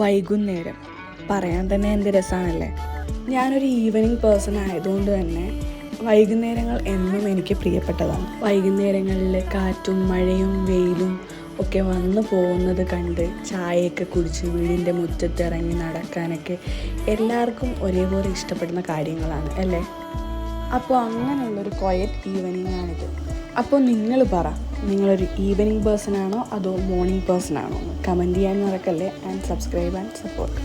വൈകുന്നേരം പറയാൻ തന്നെ എന്ത് രസമാണല്ലേ. ഞാനൊരു ഈവനിങ് പേഴ്സൺ ആയതുകൊണ്ട് തന്നെ വൈകുന്നേരങ്ങൾ എന്നും എനിക്ക് പ്രിയപ്പെട്ടതാണ്. വൈകുന്നേരങ്ങളിൽ കാറ്റും മഴയും വെയിലും ഒക്കെ വന്നു പോകുന്നത് കണ്ട് ചായയൊക്കെ കുടിച്ച് വീടിൻ്റെ മുറ്റത്തിറങ്ങി നടക്കാനൊക്കെ എല്ലാവർക്കും ഒരേപോലെ ഇഷ്ടപ്പെടുന്ന കാര്യങ്ങളാണ് അല്ലേ. അപ്പോൾ അങ്ങനെയുള്ളൊരു ക്വയറ്റ് ഈവനിങ് ആണിത്. അപ്പോൾ നിങ്ങൾ പറ, നിങ്ങളൊരു ഈവനിങ് പേഴ്സൺ ആണോ അതോ മോർണിംഗ് പേഴ്സൺ ആണോ എന്ന് കമൻറ്റ് ചെയ്യാൻ മറക്കല്ലേ. And subscribe and support.